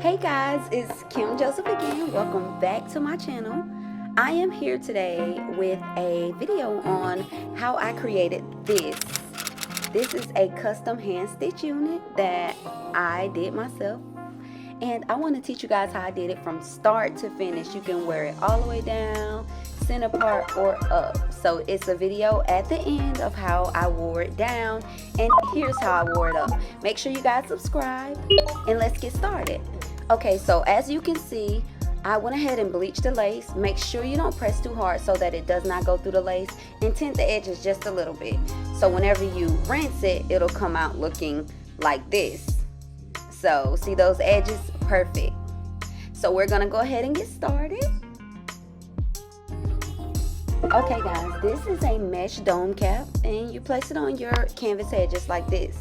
Hey guys, it's Kim Joseph again. Welcome back to my channel. I am here today with a video on how I created this. This is a custom hand stitch unit that I did myself. And I want to teach you guys how I did it from start to finish. You can wear it all the way down, center part, or up. So it's a video at the end of how I wore it down. And here's how I wore it up. Make sure you guys subscribe and let's get started. Okay, so as you can see, I went ahead and bleached the lace. Make sure you don't press too hard so that it does not go through the lace, and tint the edges just a little bit. So whenever you rinse it, it'll come out looking like this. So see those edges? Perfect. So we're gonna go ahead and get started. Okay guys, this is a mesh dome cap, and you place it on your canvas head just like this.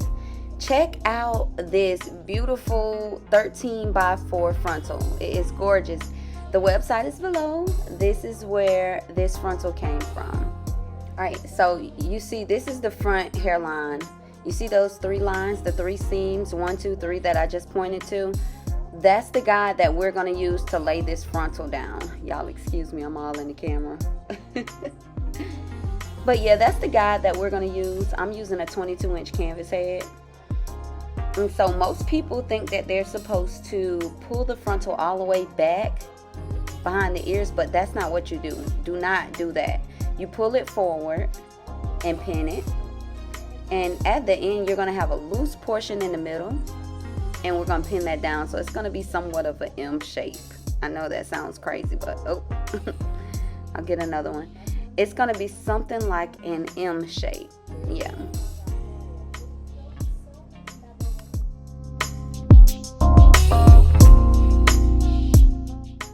Check out this beautiful 13x4 frontal. It is gorgeous. The website is below. This is where this frontal came from. Alright, so you see this is the front hairline. You see those three lines, the three seams, 1, 2, 3 that I just pointed to? That's the guide that we're going to use to lay this frontal down. Y'all excuse me, I'm all in the camera. But yeah, that's the guide that we're going to use. I'm using a 22-inch canvas head. And so most people think that they're supposed to pull the frontal all the way back behind the ears, but that's not what you do. Do not do that. You pull it forward and pin it. And at the end, you're going to have a loose portion in the middle. And we're going to pin that down. So it's going to be somewhat of an M shape. I know that sounds crazy, but oh, I'll get another one. It's going to be something like an M shape. Yeah.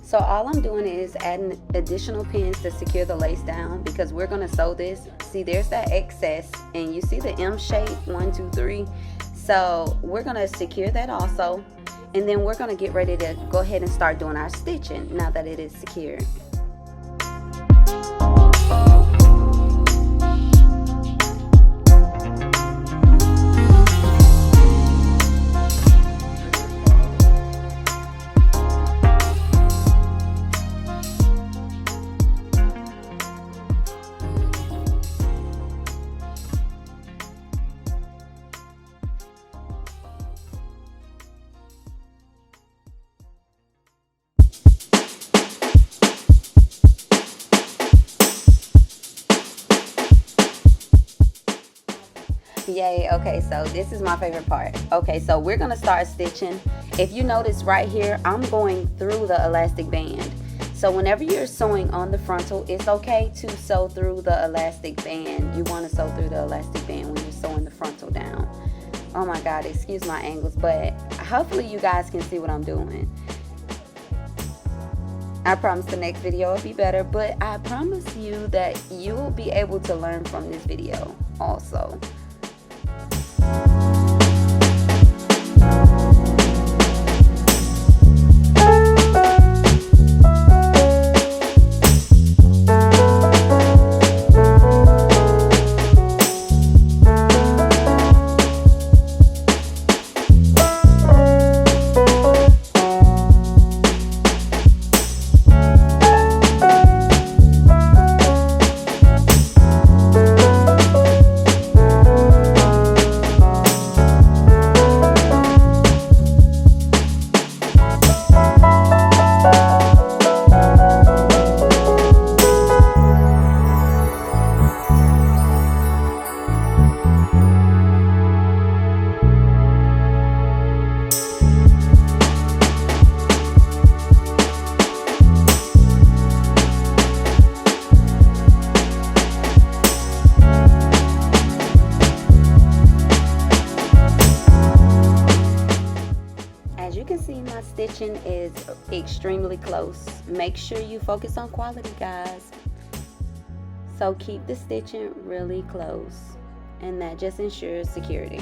So all I'm doing is adding additional pins to secure the lace down, because we're going to sew this. See, there's that excess, and you see the M shape, 1, 2, 3. So we're going to secure that also, and then we're going to get ready to go ahead and start doing our stitching now that it is secured. Yay. Okay, so this is my favorite part. Okay, so we're gonna start stitching. If you notice right here, I'm going through the elastic band. So whenever you're sewing on the frontal, it's okay to sew through the elastic band. You want to sew through the elastic band when you're sewing the frontal down. Oh my god, excuse my angles, but hopefully you guys can see what I'm doing. I promise the next video will be better, but I promise you that you will be able to learn from this video also. Stitching is extremely close. Make sure you focus on quality, guys. So keep the stitching really close, and that just ensures security.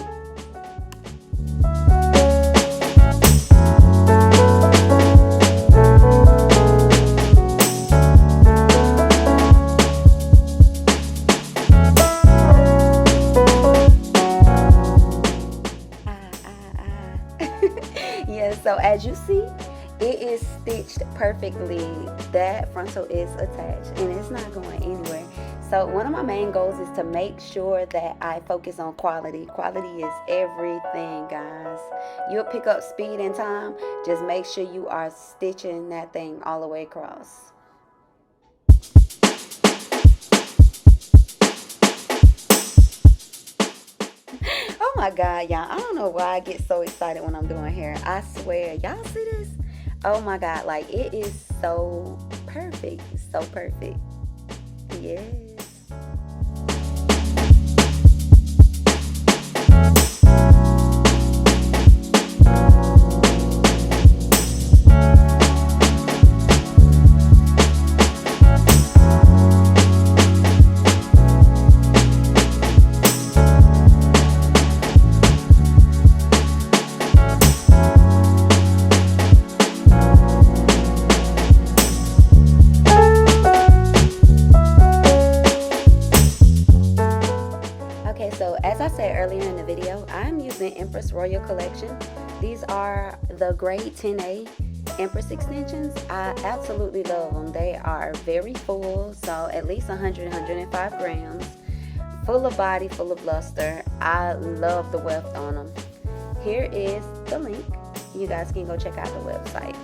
Yeah, so as you see, it is stitched perfectly. That frontal is attached and it's not going anywhere. So one of my main goals is to make sure that I focus on quality. Quality is everything, guys. You'll pick up speed and time. Just make sure you are stitching that thing all the way across. Oh my God, y'all. I don't know why I get so excited when I'm doing hair. I swear. Y'all see this? Oh my God. Like, it is so perfect. So perfect. Yes. Okay, so as I said earlier in the video, I'm using Empress Royal Collection. These are the grade 10A Empress extensions. I absolutely love them. They are very full, so at least 105 grams. Full of body, full of luster. I love the weft on them. Here is the link. You guys can go check out the website.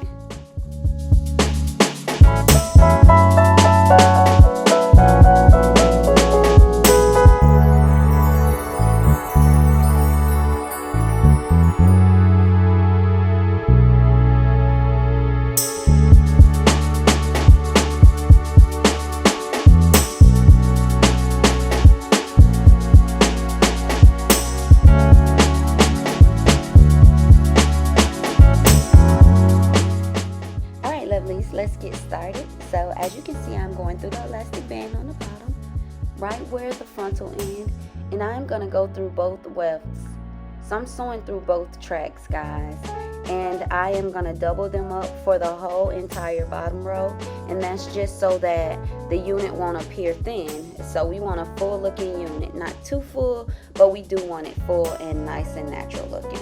Let's get started. So as you can see, I'm going through the elastic band on the bottom, right where the frontal end, and I'm going to go through both wefts. So I'm sewing through both tracks, guys, and I am going to double them up for the whole entire bottom row, and that's just so that the unit won't appear thin. So we want a full looking unit, not too full, but we do want it full and nice and natural looking.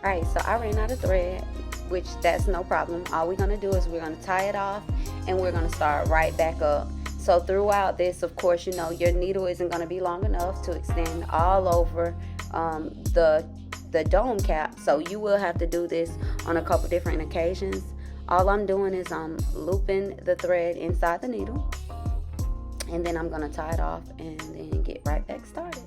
Alright, so I ran out of thread, which that's no problem. All we're going to do is we're going to tie it off and we're going to start right back up. So throughout this, of course, you know, your needle isn't going to be long enough to extend all over the dome cap. So you will have to do this on a couple different occasions. All I'm doing is I'm looping the thread inside the needle, and then I'm going to tie it off and then get right back started.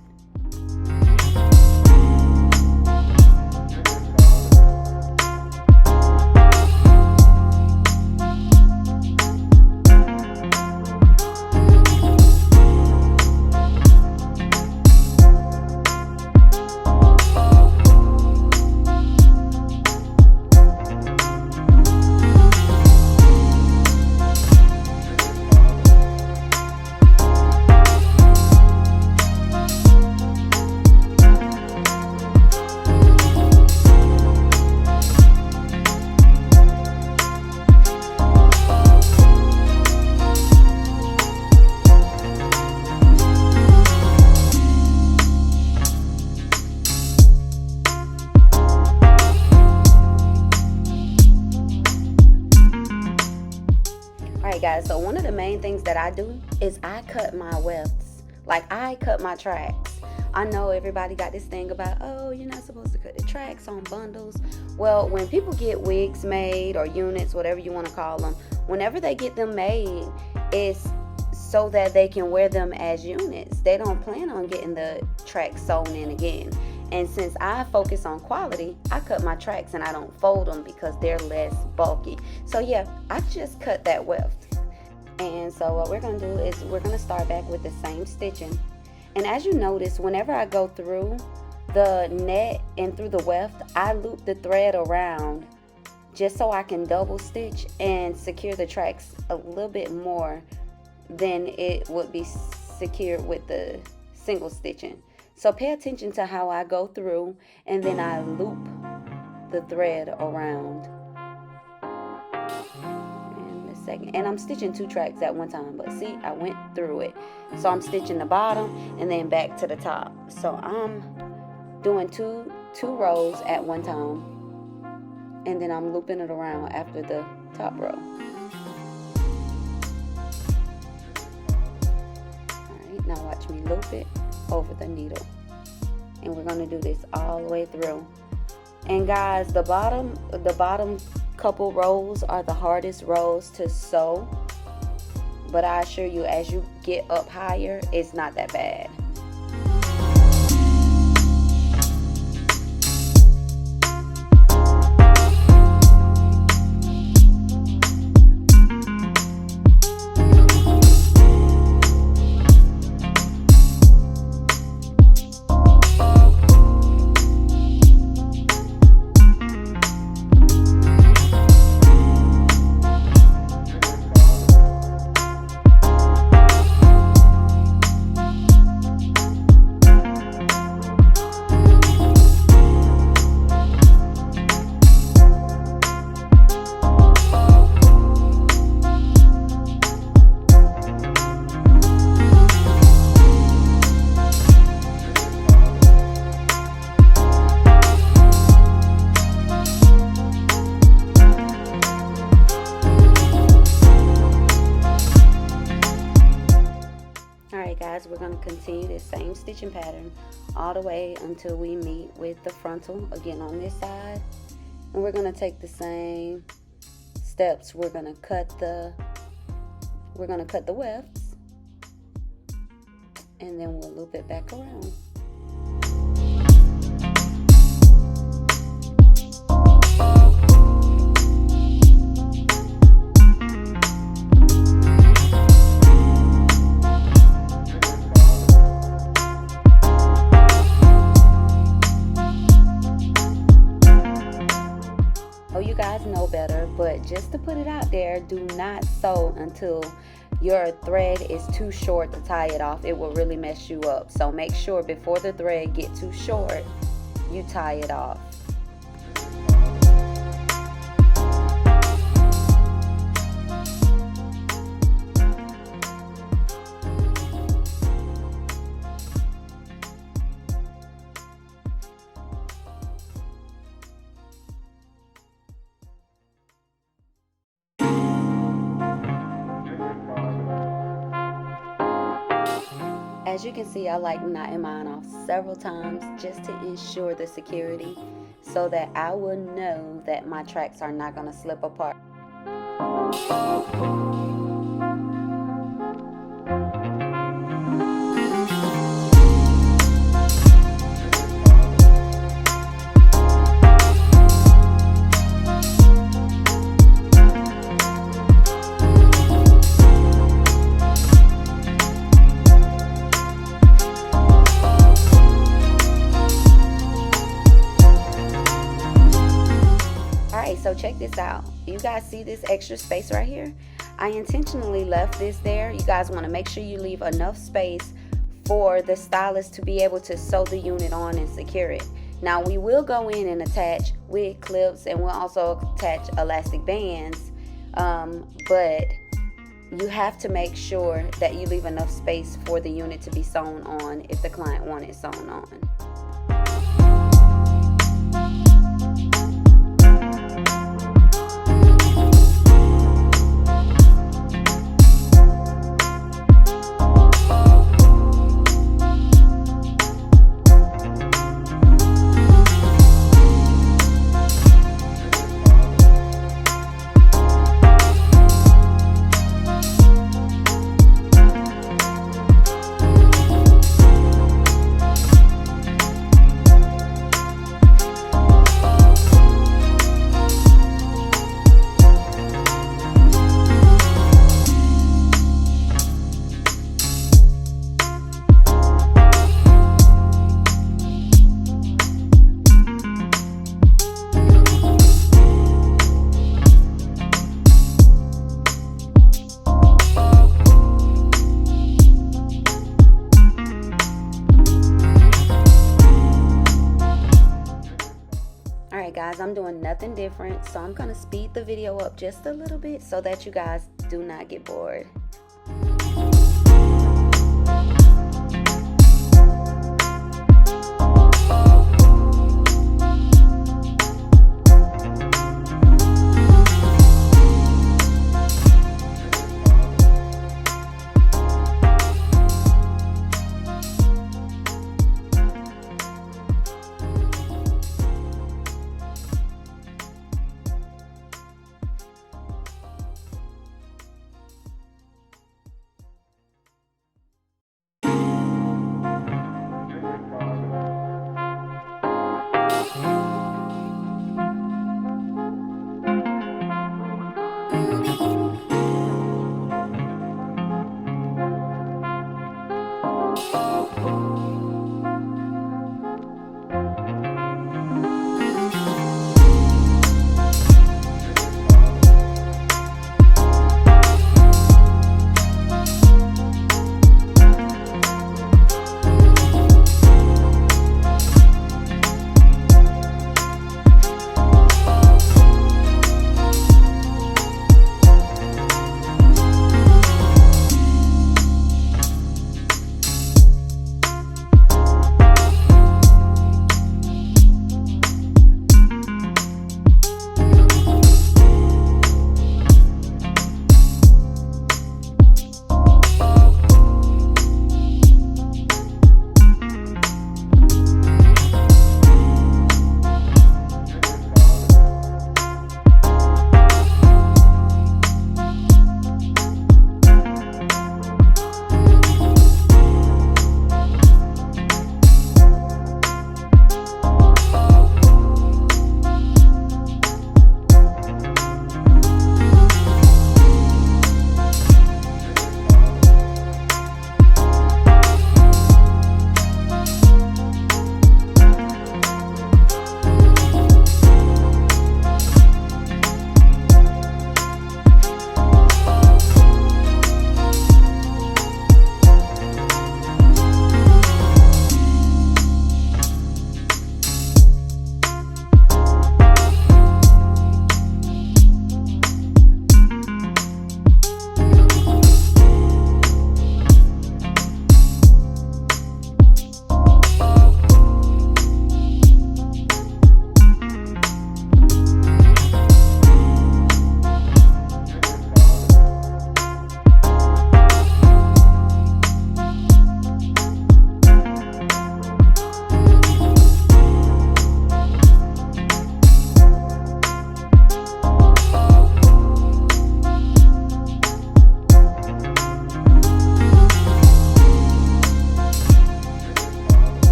Guys, so one of the main things that I do is I cut my wefts. Like, I cut my tracks. I know everybody got this thing about, oh, you're not supposed supposed to cut the tracks on bundles. Well, when people get wigs made or units, whatever you want to call them, whenever they get them made, it's so that they can wear them as units. They don't plan on getting the tracks sewn in again. And since I focus on quality, I cut my tracks and I don't fold them because they're less bulky. So yeah, I just cut that weft. And so what we're going to do is we're going to start back with the same stitching. And as you notice, whenever I go through the net and through the weft, I loop the thread around just so I can double stitch and secure the tracks a little bit more than it would be secured with the single stitching. So pay attention to how I go through and then I loop the thread around. And I'm stitching 2 tracks at one time, but see, I went through it. So I'm stitching the bottom and then back to the top. So I'm doing two rows at one time, and then I'm looping it around after the top row. Alright, now watch me loop it over the needle. And we're going to do this all the way through. And guys, the bottom couple rows are the hardest rows to sew, but I assure you, as you get up higher, it's not that bad. Guys, we're going to continue this same stitching pattern all the way until we meet with the frontal again on this side, and we're going to take the same steps. We're going to cut the wefts, and then we'll loop it back around. You guys know better, but just to put it out there, do not sew until your thread is too short to tie it off. It will really mess you up. So make sure before the thread gets too short, you tie it off. As you can see, I like knotting mine off several times just to ensure the security so that I will know that my tracks are not going to slip apart. So check this out. You guys see this extra space right here? I intentionally left this there. You guys want to make sure you leave enough space for the stylist to be able to sew the unit on and secure it. Now we will go in and attach wig clips, and we'll also attach elastic bands, but you have to make sure that you leave enough space for the unit to be sewn on if the client wants it sewn on. guys, I'm doing nothing different, so I'm gonna speed the video up just a little bit so that you guys do not get bored.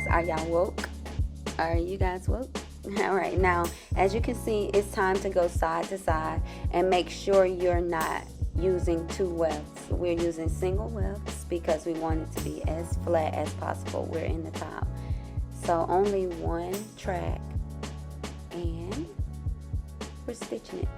Are y'all woke? Are you guys woke? All right, now as you can see, it's time to go side to side and make sure you're not using two wefts. We're using single wefts because we want it to be as flat as possible. We're in the top, so only one track, and we're stitching it.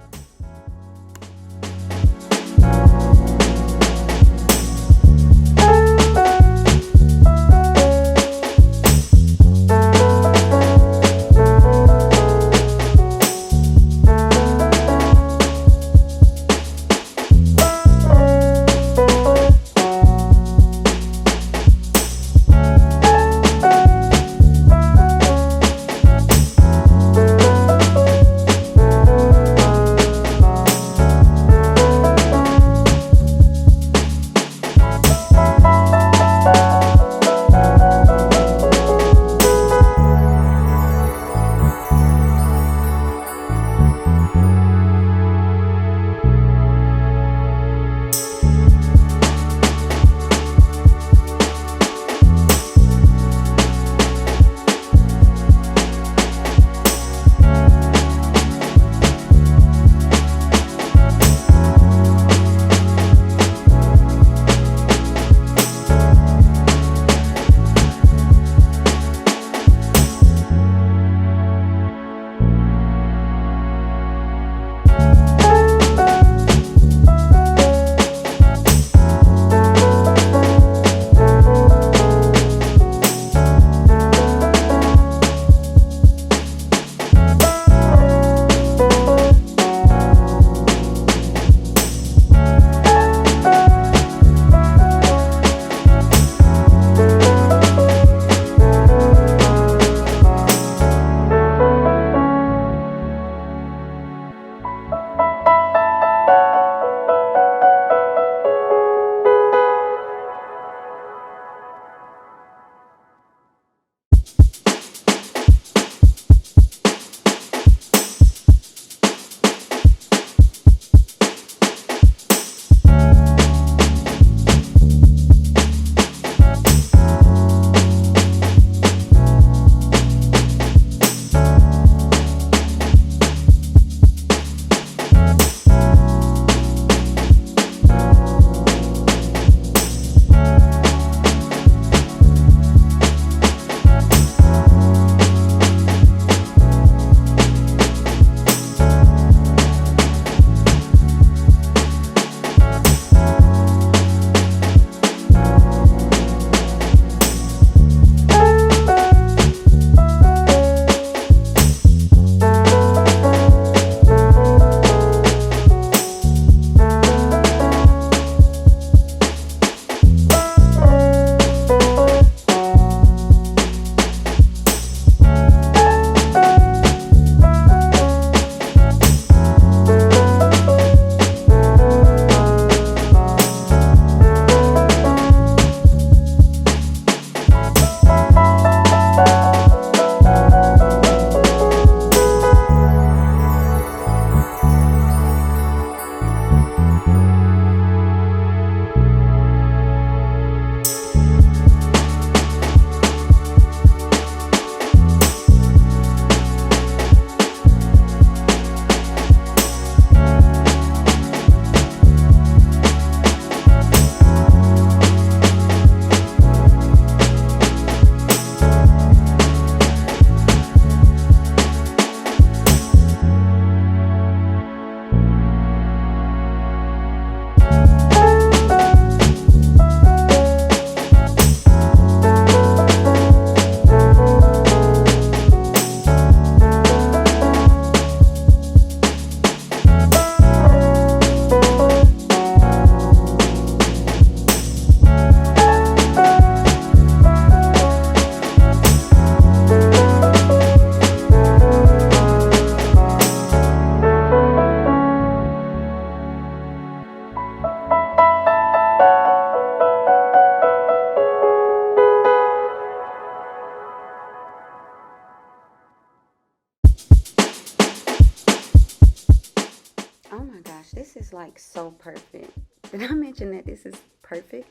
is like so perfect. Did I mention that this is perfect?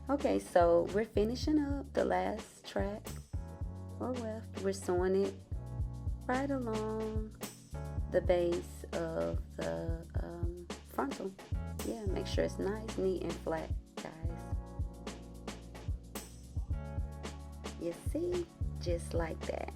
Okay, so we're finishing up the last track or weft. We're sewing it right along the base of the frontal. Yeah, make sure it's nice, neat, and flat, guys. You see? Just like that.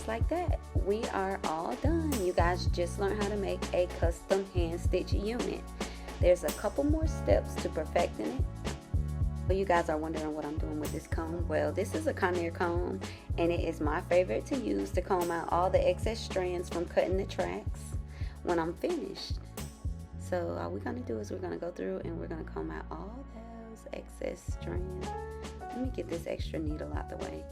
Like that, we are all done. You guys just learned how to make a custom hand stitch unit. There's a couple more steps to perfecting it. Well, you guys are wondering what I'm doing with this comb. Well, this is a Conair comb, and it is my favorite to use to comb out all the excess strands from cutting the tracks when I'm finished. So all we're gonna do is we're gonna go through and we're gonna comb out all those excess strands. Let me get this extra needle out the way.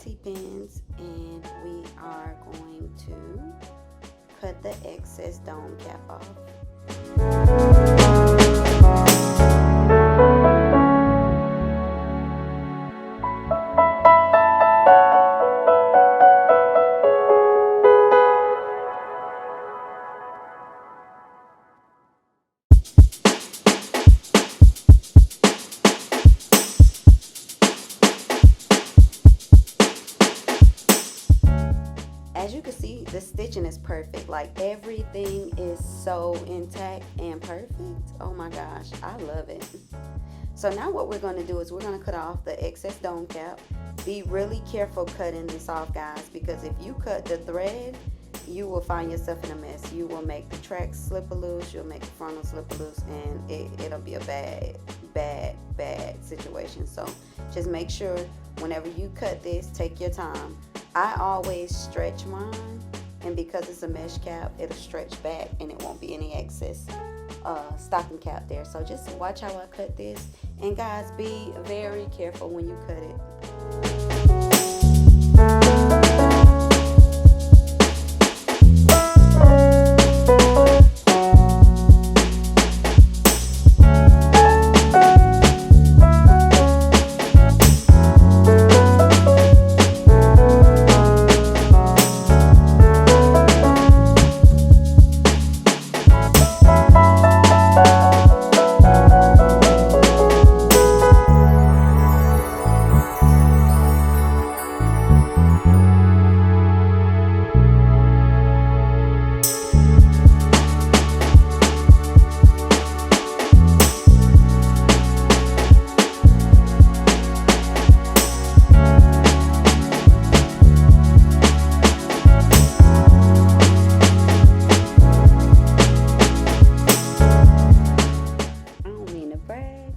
T-pins, and we are going to cut the excess dome cap off. stitching is perfect. Like everything is so intact and perfect. Oh my gosh, I love it. So now what we're going to do is we're going to cut off the excess dome cap. Be really careful cutting this off, guys, because if you cut the thread, you will find yourself in a mess. You will make the tracks slip a loose, you'll make the frontal slip a loose, and it'll be a bad situation. So just make sure whenever you cut this, take your time. I always stretch mine, and because it's a mesh cap, it'll stretch back and it won't be any excess stocking cap there. So just watch how I cut this, and guys, be very careful when you cut it.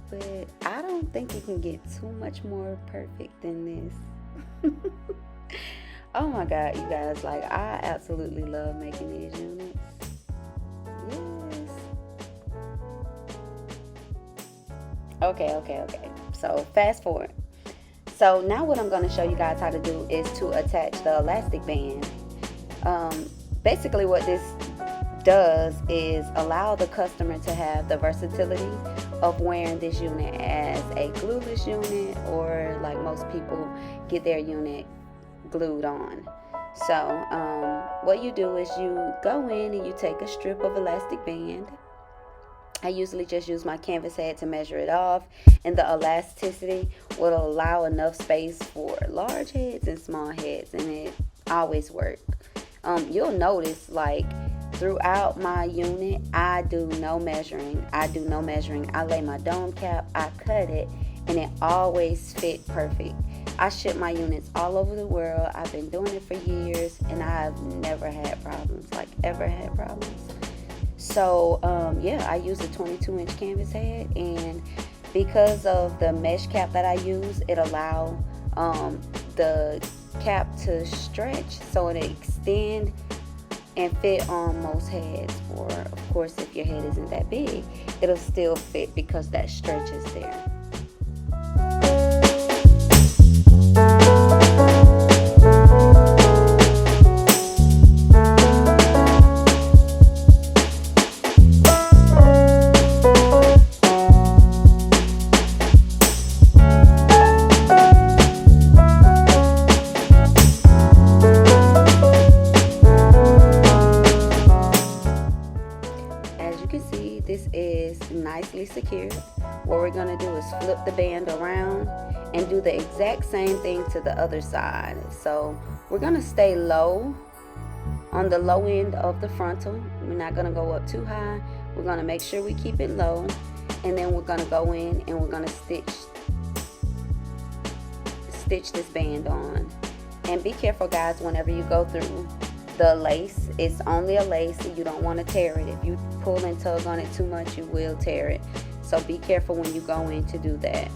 But I don't think you can get too much more perfect than this. Oh my god, you guys, like, I absolutely love making these units. Yes. Okay. So fast forward. So now what I'm going to show you guys how to do is to attach the elastic band. Basically what this does is allow the customer to have the versatility of wearing this unit as a glueless unit, or like most people get their unit glued on. So what you do is you go in and you take a strip of elastic band. I usually just use my canvas head to measure it off, and the elasticity will allow enough space for large heads and small heads, and it always works. You'll notice, like, throughout my unit, I do no measuring. I lay my dome cap, I cut it, and it always fit perfect. I ship my units all over the world. I've been doing it for years, and I've never had problems, like ever had problems. So yeah, I use a 22-inch canvas head, and because of the mesh cap that I use, it allows the cap to stretch so it extend and fit on most heads. Or of course, if your head isn't that big, it'll still fit because that stretch is there. This is nicely secured. What we're going to do is flip the band around and do the exact same thing to the other side. So we're going to stay low on the low end of the frontal. We're not going to go up too high. We're going to make sure we keep it low, and then we're going to go in and we're going to stitch this band on. And be careful, guys, whenever you go through the lace. It's only a lace, and you don't want to tear it. If you pull and tug on it too much, you will tear it. So be careful when you go in to do that.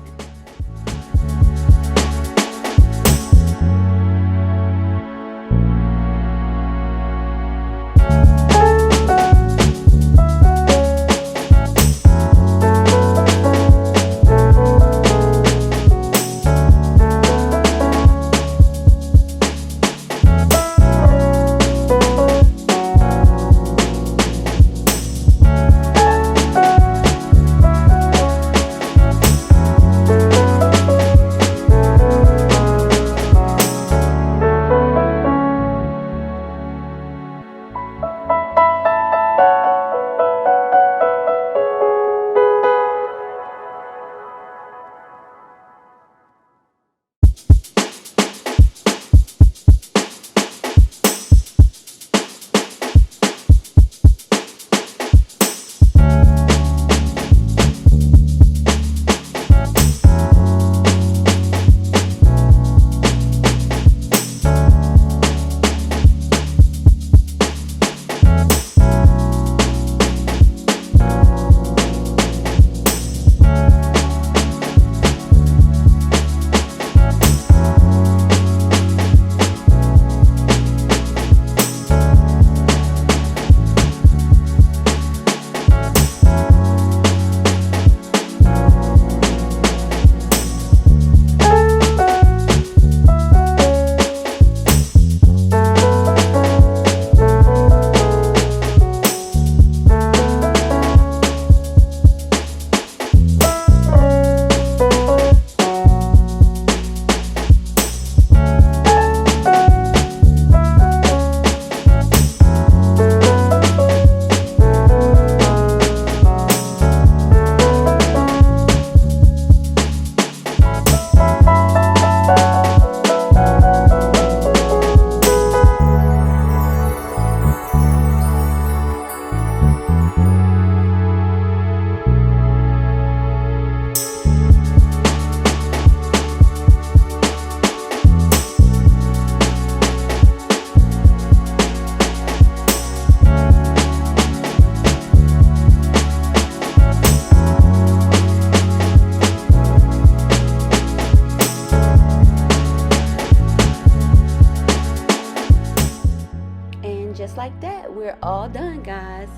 like that, we're all done, guys.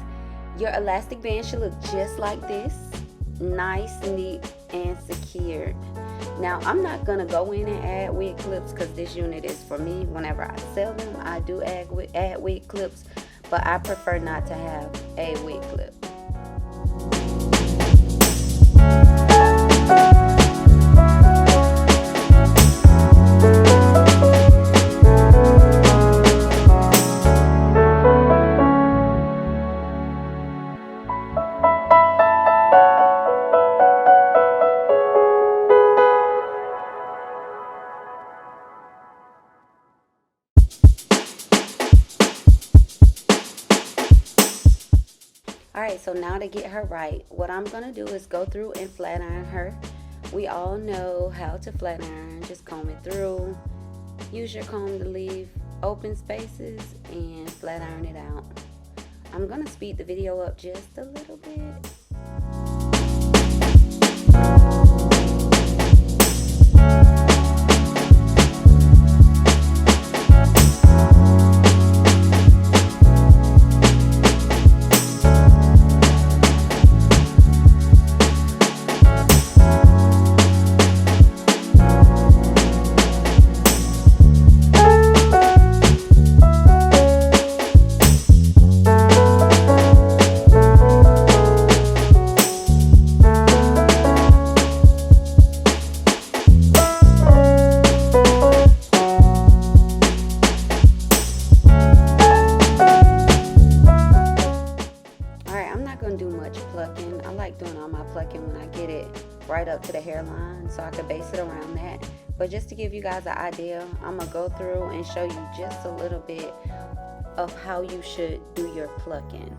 Your elastic band should look just like this. Nice, neat, and secured. Now, I'm not going to go in and add wig clips because this unit is for me. Whenever I sell them, I do add wig clips, but I prefer not to have a wig clip. Alright, so now to get her right, what I'm going to do is go through and flat iron her. We all know how to flat iron. Just comb it through. Use your comb to leave open spaces and flat iron it out. I'm going to speed the video up just a little bit. Plucking. I like doing all my plucking when I get it right up to the hairline so I can base it around that. But just to give you guys an idea, I'm going to go through and show you just a little bit of how you should do your plucking.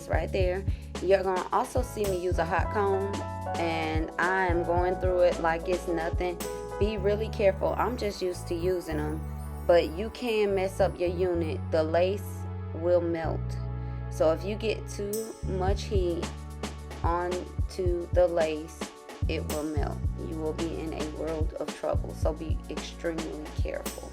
Right there. You're gonna also see me use a hot comb, and I am going through it like it's nothing. Be really careful. I'm just used to using them, but you can mess up your unit. The lace will melt, so if you get too much heat onto the lace, it will melt. You will be in a world of trouble, so be extremely careful.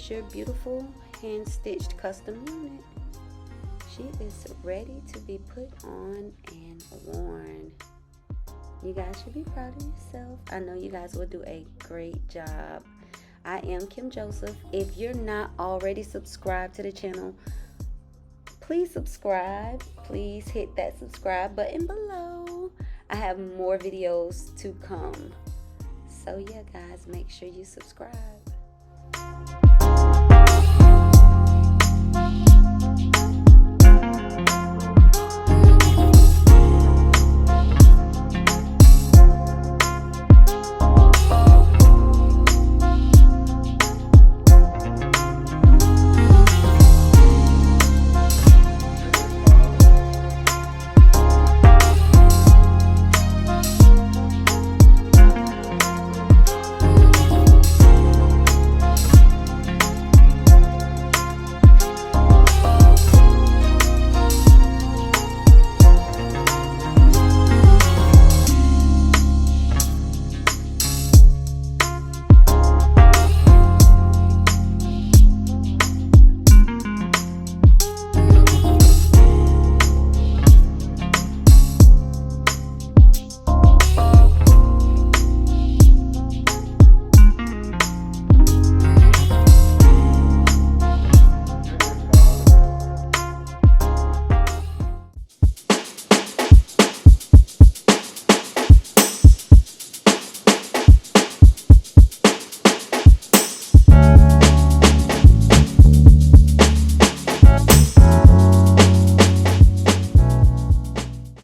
is your beautiful hand-stitched custom unit. She is ready to be put on and worn. You guys should be proud of yourself. I know you guys will do a great job. I am Kim Joseph. If you're not already subscribed to the channel, please subscribe. Please hit that subscribe button below. I have more videos to come. So yeah, guys, make sure you subscribe.